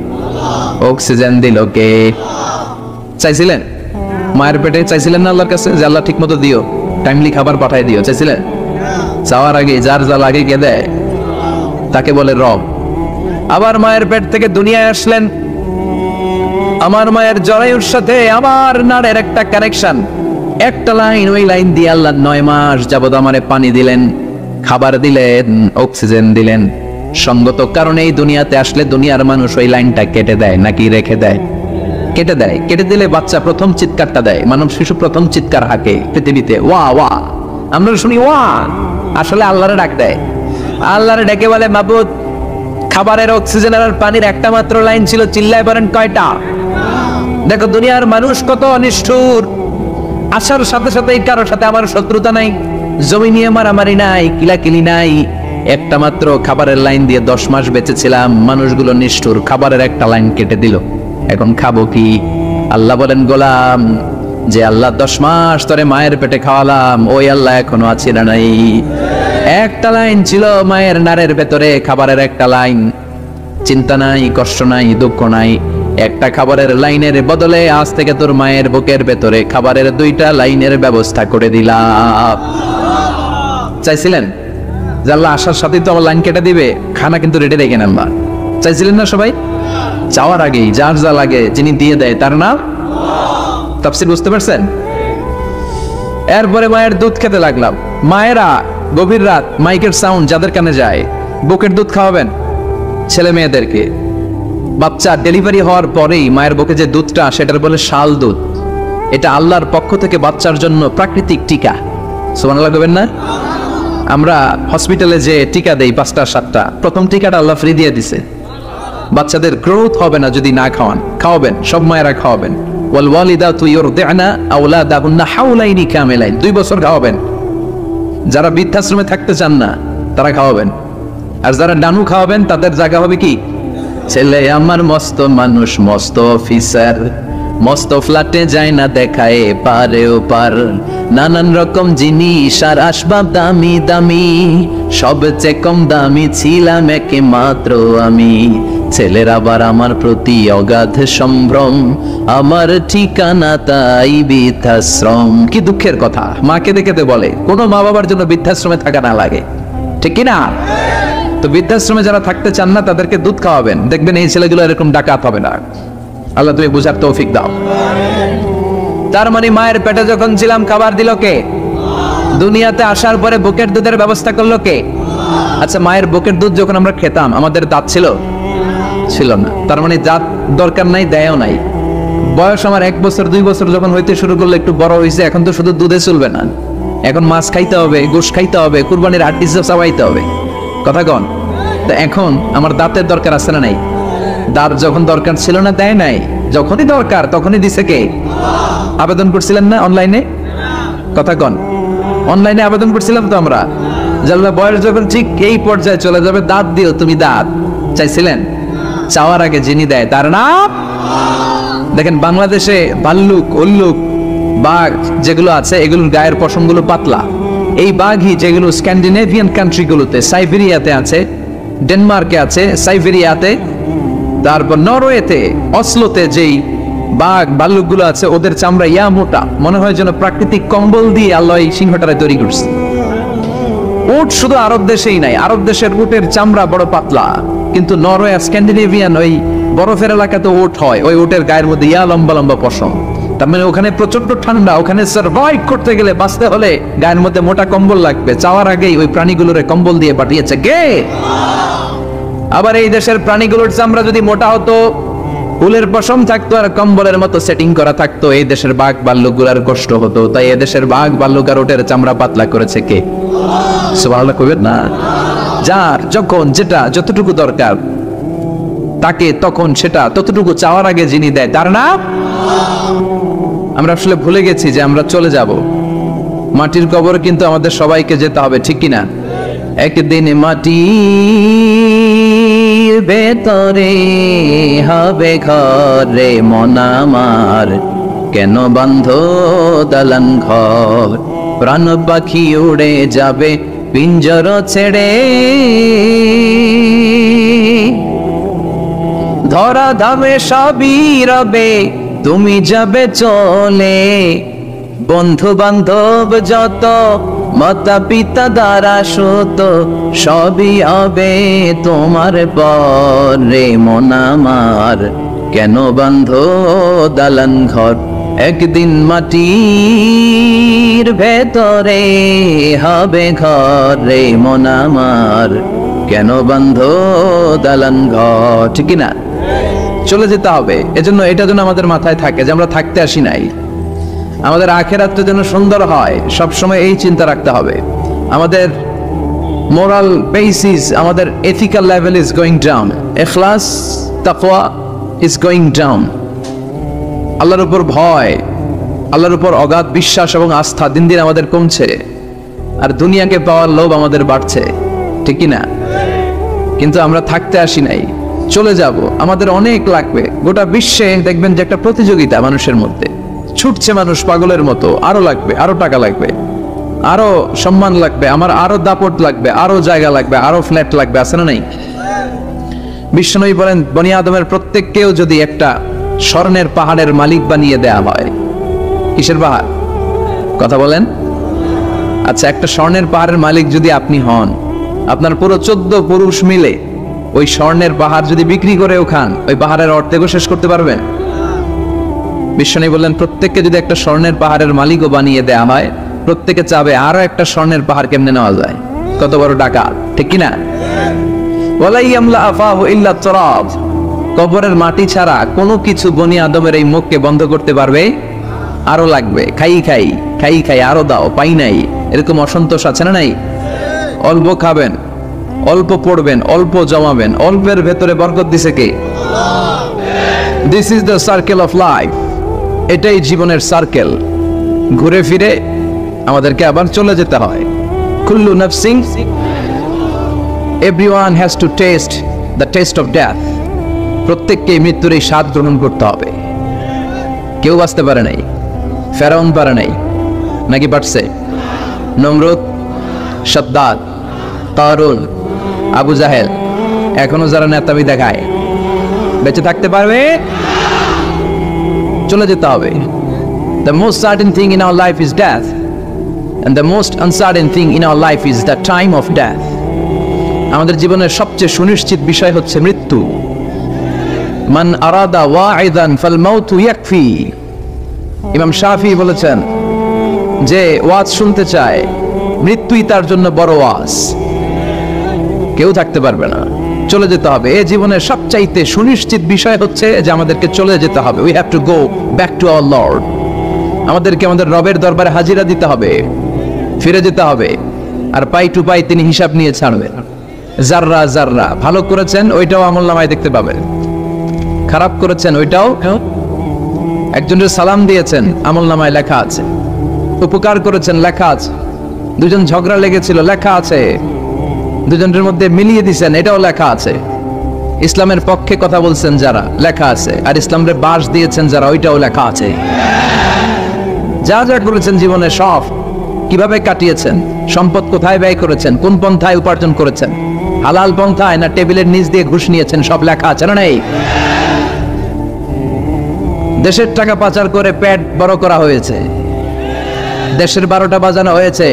অক্সিজেন দিল কে? চাইছিলেন? মায়ের পেটে চাইছিলেন না আল্লাহর কাছে যে আল্লাহ ঠিক মতো দিও, টাইমলি খাবার পাঠাই দিও? চাইছিলেন? চাওয়ার আগে যার যা লাগে কে দেয়? তাকে বলে রব। আবার মায়ের পেট থেকে দুনিয়ায় আসলেন, আমার মায়ের জরায়ুর সাথে আমার নাড়ের একটা কানেকশন, একটা লাইন, ওই লাইন দিয়ে আল্লাহ 9 মাস যাবত আমারে পানি দিলেন, খাবার দিলেন, অক্সিজেন দিলেন। সঙ্গত কারণে এই দুনিয়াতে আসলে দুনিয়ার মানুষ ওই লাইনটা কেটে দেয় নাকি রেখে দেয়? কেটে দেয়। কেটে দিলে বাচ্চা প্রথম চিৎকারটা দেয়, মানব শিশু প্রথম চিৎকার হাঁকে পৃথিবীতে, ওয়া ওয়া। আমরা শুনি ওয়া, আসলে আল্লাহরে ডাক দেয়। আল্লাহরে ডেকে বলে মাবুদ, খাবারের, অক্সিজেনের আর পানির একটা মাত্র লাইন ছিল, চিল্লায় বলেন কয়টা? দেখো দুনিয়ার মানুষ কত অনিষ্ঠুর। আসার সাথে সাথে কারোর সাথে আমার শত্রুতা নাই, জমি নিয়ে মারামারি নাই, কিলাকিলি নাই, একটা মাত্র খাবারের লাইন দিয়ে 10 মাস বেঁচেছিলাম। মানুষগুলো নিষ্ঠুর, খাবারের একটা লাইন কেটে দিল, এখন খাবো কি? আল্লাহ বলেন গোলাম, যে আল্লাহ 10 মাস ধরে মায়ের পেটে খাওয়ালাম, ওই আল্লাহ এখনো আছে না নাই? একটা লাইন ছিল মায়ের নারের ভেতরে, খাবারের একটা লাইন। চিন্তা নাই, কষ্ট নাই, দুঃখ নাই। একটা খাবারের লাইনের বদলে আজ থেকে তোর মায়ের বুকের ভেতরে খাবারের 2টা লাইনের ব্যবস্থা করে দিলাম। চাইছিলেন যে আল্লাহ আসার সাথে তো আমার লাইন কেটে দিবে, খানা কিন্তু রেডি রেখে নেন না? চাইছিলেন না সবাই? চাওয়ার আগেই যার যা লাগে যিনি দিয়ে দেয় তার নাম তাফসীর। বুঝতে পারছেন? এরপরে মায়ের দুধ খেতে লাগলাম। মায়েরা গভীর রাত মাইকের সাউন্ড যাদের কানে যায়, বুকের দুধ খাওয়াবেন ছেলে মেয়েদেরকে। বাচ্চা ডেলিভারি হওয়ার পরেই মায়ের বুকে যে দুধটা, সেটার বলে শাল দুধ। এটা আল্লাহর পক্ষ থেকে বাচ্চার জন্য প্রাকৃতিক টিকা। সুবহানাল্লাহ কইবেন না? আমরা হসপিটালে যে টিকা দেই 5টা 7টা, প্রথম টিকাটা আল্লাহ ফ্রি দিয়ে দিছে। বাচ্চাদের গ্রোথ হবে না যদি না খাওয়ান। খাওয়াবেন, সব মায়েরা খাওয়াবেন। ওয়াল ওয়ালিদাতু ইউরদি'না আওলাদাহুন্না হাওলাইনি কামিলাইন, 2 বছর খাওয়াবেন। যারা বৃদ্ধাশ্রমে থাকতে চান না তারা খাওয়াবেন। আর যারা ডানু খাওয়াবেন তাদের জায়গা হবে কি? ছেলে আমার মস্ত মানুষ, মস্ত অফিসার, মস্ত ফ্ল্যাটে যায় না দেখায় পারেও পার, নানান রকম জিনিস আর আসবাব দামি দামি, সবচেয়ে কম দামি ছিলাম একমাত্র আমি। ছেলের আবার আমার প্রতি অগাধ সম্ভ্রম, আমার ঠিকানা তাই বৃদ্ধাশ্রম। কি দুঃখের কথা, মাকে দেখে বলে কোনো মা বাবার জন্য বৃদ্ধাশ্রমে থাকা না লাগে, ঠিক কিনা? তো বৃদ্ধাশ্রমে যারা থাকতে চান না তাদেরকে দুধ খাওয়াবেন, দেখবেন এই ছেলেগুলো এরকম ডাকাত হবে না। আল্লাহ তুমি বুঝার তৌফিক দাও। তার মানে মায়ের পেটে যখন ছিলাম খাবার দিল কে? দুনিয়াতে আসার পরে বুকের দুধের ব্যবস্থা করলো কে? আচ্ছা, মায়ের বুকের দুধ যখন আমরা খেতাম আমাদের দাঁত ছিল? ছিল না। তার মানে দাঁত দরকার নাই, দেয়ও নাই। বয়স আমার 1 বছর 2 বছর যখন হইতে শুরু করলো, একটু বড় হয়েছে, এখন তো শুধু দুধে চলবে না, এখন মাছ খাইতে হবে, গোশ খাইতে হবে, কুরবানির হাড্ডি চাবাইতে হবে। কথা কন? তো এখন আমার দাঁতের দরকার আছে না নাই? দাঁত যখন দরকার ছিল না দেয় নাই, যখনই দরকার তখনই দিছে কে? আবেদন করছিলেন না অনলাইনে? কথা কন? অনলাইনে আবেদন করছিলাম তো আমরা, জানলা বয়স যখন ঠিক এই পর্যায়ে চলে যাবে দাঁত দিও তুমি, দাঁত চাইছিলেন? চাওয়ার আগে যিনি দেয় তার নাম। দেখেন বাংলাদেশে ভাল্লুক, উল্লুক, বাঘ যেগুলো আছে এগুলোর গায়ের পশমগুলো পাতলা, এই বাঘই যেগুলো স্ক্যান্ডিনেভিয়ান কান্ট্রিগুলোতে, সাইবেরিয়াতে আছে, ডেনমার্কে আছে, সাইবেরিয়াতে, তারপর নরওয়েতে, অসলোতে যেই বাঘ ভাল্লুকগুলো আছে, ওদের চামড়া ইয়া মোটা, মনে হয় যেন প্রাকৃতিক কম্বল দিয়ে আল্লাহ এই সিংহটারে তৈরি করছে। উট শুধু আরব দেশেই নাই, আরব দেশের উটের চামড়া বড় পাতলা, কিন্তু নরওয়ে স্ক্যান্ডিনেভিয়ান ওই বরফের এলাকাতে উট হয়, ওই উটের গায়ের মধ্যে ইয়া লম্বা লম্বা পশম। তার মানে ওখানে প্রচন্ড ঠান্ডা, ওখানে সার্ভাইভ করতে গেলে, বাঁচতে হলে গায়ের মধ্যে মোটা কম্বল লাগবে। চাওয়ার আগেই ওই প্রাণীগুলোরে কম্বল দিয়ে পাঠিয়েছে কে? আবার এই দেশের প্রাণীগুলোর চামড়া যদি মোটা হতো, উলের পশম থাকতো আর কম্বলের মতো সেটিং করা থাকতো, এই দেশের বাঘ ভাল্লুকগুলার কষ্ট হতো। তাই এই দেশের বাঘ ভাল্লুক আর উটের চামড়া পাতলা করেছে কে? সুবহানাল্লাহ কইবেন না? যার যখন যেটা যতটুকু দরকার তাকে তখন সেটা ততটুকু চাওয়ার আগে যিনি দেয়, তার নাম। আমরা আসলে ভুলে গেছি যে আমরা চলে যাব, মাটির কবর কিন্তু আমাদের সবাইকে যেতে হবে, ঠিক কিনা? একদিন মাটির ভেতরে হবে ঘরে মন আমার, কেন বান্ধ দালান ঘর, প্রাণ পাখি উড়ে যাবে পিঞ্জর ছেড়ে, ধরা ধামে সবই রবে তুমি যাবে চলে, বন্ধু বান্ধব যত মাতা পিতা দ্বারা সত সবই হবে তোমার পরে মন আমার, কেন বান্ধ দালান ঘর, একদিন মাটির ভেতরে হবে ঘরে মন আমার, কেন বান্ধ দালান ঘর, ঠিক না? চলে যেতে হবে। এজন্য এটা যেন আমাদের মাথায় থাকে যে আমরা থাকতে আসি নাই, আমাদের আখিরাতটা যেন সুন্দর হয়, সবসময় এই চিন্তা রাখতে হবে। আমাদের মোরাল বেসিস, আমাদের ethical level is going down, ইখলাস তাকওয়া ইজ গোয়িং ডাউন। আল্লাহর উপর ভয়, আল্লাহর উপর অগাধ বিশ্বাস এবং আস্থা দিন দিন আমাদের কমছে, আর দুনিয়াকে পাওয়ার লোভ আমাদের বাড়ছে, ঠিক কি না? কিন্তু আমরা থাকতে আসি নাই, চলে যাব। আমাদের অনেক লাগবে, গোটা বিশ্বে দেখবেন যে একটা প্রতিযোগিতা মানুষের মধ্যে, ছুটছে মানুষ পাগলের মতো, আরো লাগবে, আরো টাকা লাগবে, আরো সম্মান লাগবে, আমার আরো দাপট লাগবে, আরো জায়গা লাগবে, আরো ফ্ল্যাট লাগবে, আছে না নাই? বিশ্বনবী বলেন, বনি আদমের প্রত্যেককেও যদি একটা স্বর্ণের পাহাড়ের মালিক বানিয়ে দেয়া হয়, কিসের পাহাড় কথা বলেন? আচ্ছা, একটা স্বর্ণের পাহাড়ের মালিক যদি আপনি হন, আপনার পুরো 14 পুরুষ মিলে ওই স্বর্ণের পাহাড় যদি বিক্রি করেও খান, ওই পাহাড়ের অর্ধেকও শেষ করতে পারবেন? বিশ্বনবী বললেন, প্রত্যেককে যদি একটা স্বর্ণের পাহাড়ের মালিকও বানিয়ে দেয়া হয়, প্রত্যেকে চাবে আরো একটা স্বর্ণের পাহাড় কেমনে নেওয়া যায়। কত বড় ডাকাত, ঠিক কিনা? ওয়ালা ইয়ামলা আফাহু ইল্লা তুরাব, কবরের মাটি ছাড়া কোনো কিছু বনি আদমের এই মুখকে বন্ধ করতে পারবে? আরো লাগবে, খাই খাই খাই খাই, আরো দাও, পাই নাই, এরকম অসন্তোষ আছে না নাই? অল্প খাবেন, অল্প পড়বেন, অল্প জমাবেন, অল্পের ভেতরে বরকত দিছে কে? This is the circle of life. এটাই জীবনের সার্কেল, ঘুরে ফিরে আমাদেরকে আবার চলে যেতে হয়। কুল্লু নাফসিন, everyone has to taste the taste of death. প্রত্যেককে মৃত্যুর এই স্বাদ গ্রহণ করতে হবে। কেউ বাঁচতে পারে নাই, ফেরাউন পারে নাই, নাকি পারছে? নমরুদ, শাদ্দাদ, কারুন, আবু জাহেল, এখনো যারা নেতাবি দেখায়, বেঁচে থাকতে পারবে? চলে যেতে হবে। The most certain thing in our life is death, and the most uncertain thing in our life is the time of death. আমাদের জীবনের সবচেয়ে সুনিশ্চিত বিষয় হচ্ছে মৃত্যু। মান আরাদা ওয়াইদান ফাল মাউতু ইয়াকফি। ইমাম শাফি বলেছেন, যে ওয়াজ শুনতে চায়, মৃত্যুই তার জন্য বড় ওয়াজ। কেউ থাকতে পারবে না, চলে যেতে হবে। এই জীবনের সবচাইতে সুনিশ্চিত বিষয় হচ্ছে যে আমাদেরকে চলে যেতে হবে। We have to go back to our Lord. আমাদেরকে আমাদের রবের দরবারে হাজিরা দিতে হবে, ফিরে যেতে হবে, আর পাই টু পাই তিনি হিসাব নিয়ে ছাড়বেন। জাররা জাররা ভালো করেছেন ওইটাও আমলনামায় দেখতে পাবেন, খারাপ করেছেন ওইটাও। একজনের সালাম দিয়েছেন, আমলনামায় লেখা আছে। উপকার করেছেন, লেখা আছে। দুজন ঝগড়া লেগেছিল, লেখা আছে। দুজনের মধ্যে মিলিয়ে দিয়েছেন, এটাও লেখা আছে। ইসলামের পক্ষে কথা বলছেন যারা, লেখা আছে। আর ইসলামের বাস দিয়েছেন যারা, ওইটাও লেখা আছে। যা যা করেছেন জীবনে সব কিভাবে কাটিয়েছেন, সম্পদ কোথায় ব্যয় করেছেন, কোন পন্থায় উপার্জন করেছেন, হালাল পন্থায় না টেবিলের নিচ দিয়ে ঘুষ নিয়েছেন, সব লেখা আছে না নেই? দেশের টাকা পাচার করে পেট বড় করা হয়েছে, দেশের 12টা বাজানো হয়েছে,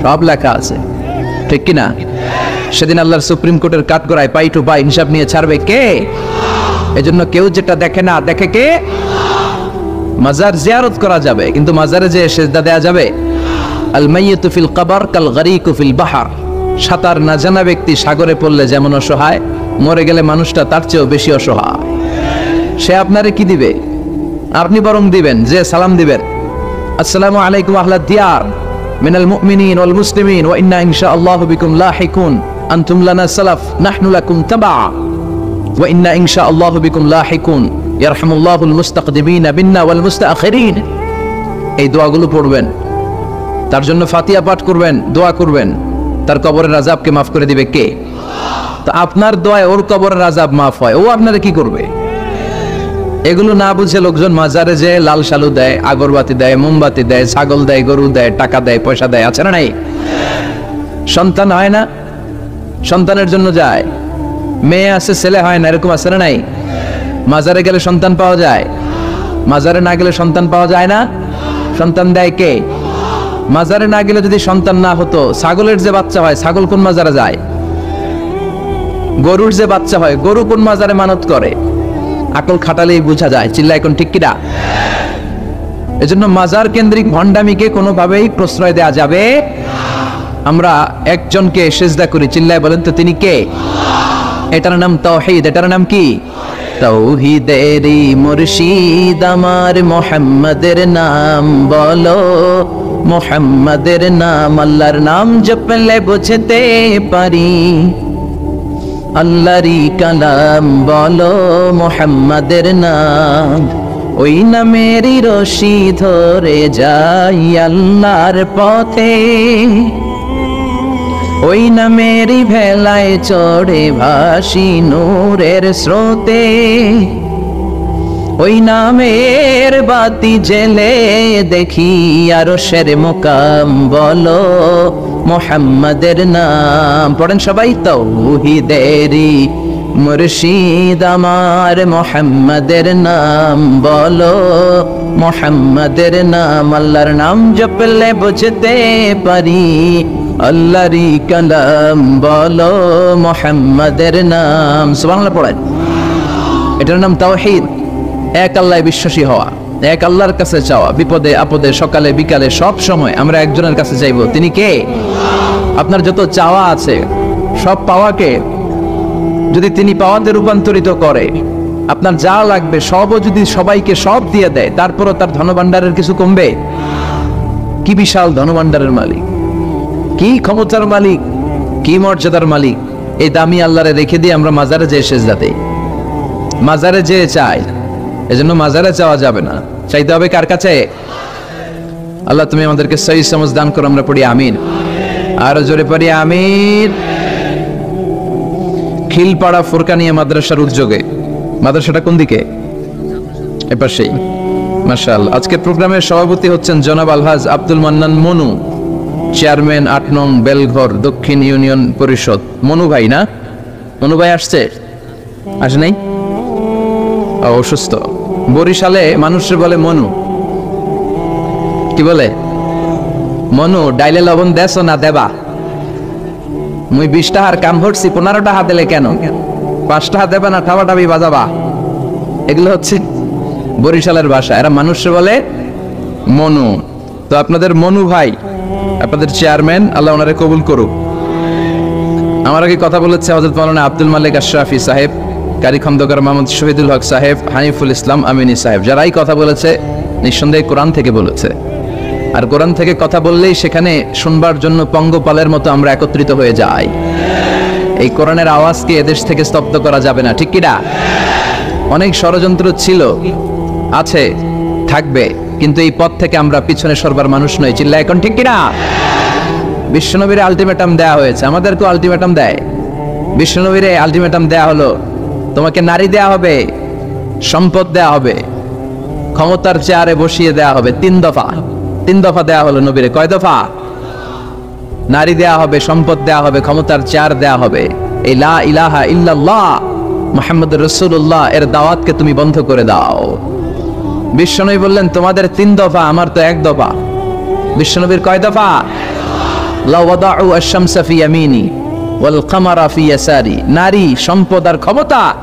সব লেখা আছে, ঠিক কিনা? সেদিন আল্লাহর সুপ্রিম কোর্টের কাঠগড়ায় পাই টু পাই হিসাব নিয়ে ছাড়বে কে? এজন্য কেউ যেটা দেখে না, দেখে কে? মাজার জিয়ারত করা যাবে, কিন্তু মাজারে যে সেজদা দেয়া যাবে? আল মাইয়িতু ফিল কবর কাল গরীকু ফিল বাহর। সাঁতার না জানা ব্যক্তি সাগরে পড়লে যেমন অসহায়, মরে গেলে মানুষটা তার চেয়েও বেশি অসহায়। সে আপনারে কি দিবে? আপনি বরং দিবেন যে সালাম দিবেন, আসসালামু আলাইকুম আহলাদ দিয়ার মিনাল মুমিনিন ওয়াল মুসলিমিন ওয়া ইন্না ইনশাআল্লাহু বিকুম লাহিকুন আনতুম লানা সালাফ নাহনু লাকুম তাবা ওয়া ইন্না ইনশাআল্লাহু বিকুম লাহিকুন ইয়ারহামুল্লাহুল মুস্তাকদিমিনা বিন্না ওয়াল মুস্তাআখিরিন। এই দোয়াগুলো পড়বেন, তার জন্য ফাতিহা পাঠ করবেন, দোয়া করবেন, তার কবরের আযাবকে মাফ করে দিবে কে? তো আপনার দোয়ায় ওর কবরের আযাব মাফ হয়, ও আপনারে কি করবে? এগুলো না বুঝে লোকজন মাজারে যে লাল শালু দেয়, আগরবাতি দেয়, মোমবাতি দেয়, ছাগল দেয়, গরু দেয়, টাকা দেয়, পয়সা দেয়, আছে না নাই? সন্তান হয় না, সন্তানের জন্য যায়। মেয়ে আছে, ছেলে হয় না, এরকম আছে না নাই? মাজারে গেলে সন্তান পাওয়া যায়, মাজারে না গেলে সন্তান পাওয়া যায় না। সন্তান দেয় কে? মাজারে না গেলে যদি সন্তান না হতো, ছাগলের যে বাচ্চা হয়, ছাগল কোন মাজারে যায়? গরুর যে বাচ্চা হয়, গরু কোন মাজারে মানত করে? আকল খাটালেই বোঝা যায়। চিল্লা এখন ঠিক কিনা? এজন্য মাজার কেন্দ্রিক ভণ্ডামিকে কোনোভাবেই প্রশ্রয় দেয়া যাবে। আমরা একজনকে সেজদা করি, চিল্লায় বলেন তো তিনি কে? এটার নাম তাওহীদ। এটার নাম কি? তাওহীদেরই মুর্শিদ আমার মুহাম্মাদের নাম বলো, মুহাম্মাদের নাম, আল্লাহর নাম জপলে বুঝতে পারি, আল্লাহরই কালাম বলো মুহাম্মাদের নাম, ওই নামেরই রশি ধরে যাই আল্লাহর পথে, ওই নামেরই ভেলায় চড়ে ভাসি নূরের স্রোতে, ওই নামের বাতি জেলে দেখি আরশের মুকাম বলো মুহাম্মাদের নাম। পড়েন সবাই, তাওহীদেরই মুর্শিদ আমার মুহাম্মাদের নাম বলো, মুহাম্মাদের নাম, আল্লাহর নাম জপলে বুঝতে পারি, আল্লাহরই কালাম বলো মুহাম্মাদের নাম। সুবহানাল্লাহ পড়েন। এটার নাম তাওহীদ। এক আল্লাহয় বিশ্বাসী হওয়া, এক আল্লাহর কাছে চাওয়া, বিপদে আপদে সকালে বিকালে সব সময় আমরা একজনের কাছে চাইবো। তিনি কে? আপনার যত চাওয়া আছে সব পাওয়াকে যদি তিনি পাওয়াতে রূপান্তরিত করে, আপনার যা লাগবে সবও যদি সবাইকে সব দিয়ে দেয়, তারপরও তার ধনভাণ্ডারের কিছু কমবে? কি বিশাল ধনভাণ্ডারের মালিক, কি ক্ষমতার মালিক, কি মর্যাদার মালিক। এই দামি আল্লাহরে রেখে দিয়ে আমরা মাজারে যেয়ে সেজদা দেই, মাজারে যেয়ে চাই। এজন্য মাজারে চাওয়া যাবে না, চাইতে হবে কার কাছে? আল্লাহ তুমি আমাদেরকে সহি সমঝ দান করো। আমরা পড়ি আমিন, আরো জোরে পড়ি আমিন। খিলপাড়া ফুরকানিয়া মাদ্রাসার উদ্যোগে, মাদ্রাসাটা কোন দিকে? এপাশেই। মাশাআল্লাহ। আজকের প্রোগ্রামের সভাপতি হচ্ছেন জনাব আলহাজ আব্দুল মান্নান মনু, চেয়ারম্যান 8 নং বেলঘর দক্ষিণ ইউনিয়ন পরিষদ। মনু ভাই না? মনু ভাই আসছে? আসে নাই? অসুস্থ। বরিশালে মানুষের বলে মনু, কি বলে? মনু, ডাইলে লবণ দেছো না দেবা? মুই 20 টাকার কাম হচ্ছি, 15 টাকা দিলে কেন? 5 টাকা দেবা না ঠাবাটাবি বাজাবা? এগুলো হচ্ছে বরিশালের ভাষা। এরা মানুষের বলে মনু। তো আপনাদের মনু ভাই, আপনাদের চেয়ারম্যান, আল্লাহ ওনারে কবুল করুক। আমার আগে কথা বলেছে হযরত মাওলানা আব্দুল মালিক আশরাফি সাহেব, কারি খন্দকার মোহাম্মদ শহীদুল হক সাহেব, হানিফুল ইসলাম আমিনী সাহেব। যারাই কথা বলেছে নিঃসন্দেহে কোরআন থেকে বলেছে। আর কোরআন থেকে কথা বললেই সেখানে শুনবার জন্য পঙ্গপালের মতো আমরা একত্রিত হয়ে যাই। এই কোরআনের আওয়াজকে এদেশ থেকে স্তব্ধ করা যাবে না, ঠিক কিনা? অনেক ষড়যন্ত্র ছিল, আছে, থাকবে, কিন্তু এই পথ থেকে আমরা পিছনে সরবার মানুষ নই। চিল্লা এখন ঠিক কিনা? বিশ্বনবীর আলটিমেটাম দেয়া হয়েছে, আমাদেরকেও আলটিমেটাম দেয়। বিশ্বনবীর আলটিমেটাম দেয়া হলো, তোমাকে নারী দেয়া হবে, সম্পদ দেয়া হবে, ক্ষমতার চেয়ারে বসিয়ে দেয়া হবে, 3 দফা। তিন দফা দেয়া হলো নবীরে, কয় দফা? নারী দেয়া হবে, সম্পদ দেয়া হবে, ক্ষমতার চেয়ার দেয়া হবে। এই লা ইলাহা ইল্লাল্লাহ মুহাম্মদুর রাসূলুল্লাহ এর দাওয়াতকে তুমি বন্ধ করে দাও। বিশ্বনবী বললেন তোমাদের তিন দফা, আমার তো এক দফা। বিশ্বনবীর কয় দফা? লাউ ওয়াদাউ আশ-শামসা ফি ইয়ামিনি ওয়াল কামারা ফি ইয়াসারি। নারী, সম্পদ আর ক্ষমতা,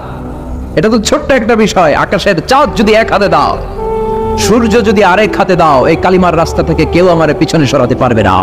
এটা তো ছোট্ট একটা বিষয়। আকাশের চাঁদ যদি এক হাতে দাও, সূর্য যদি আরেক হাতে দাও, এই কালিমার রাস্তা থেকে কেউ আমারে পিছনে সরাতে পারবে না।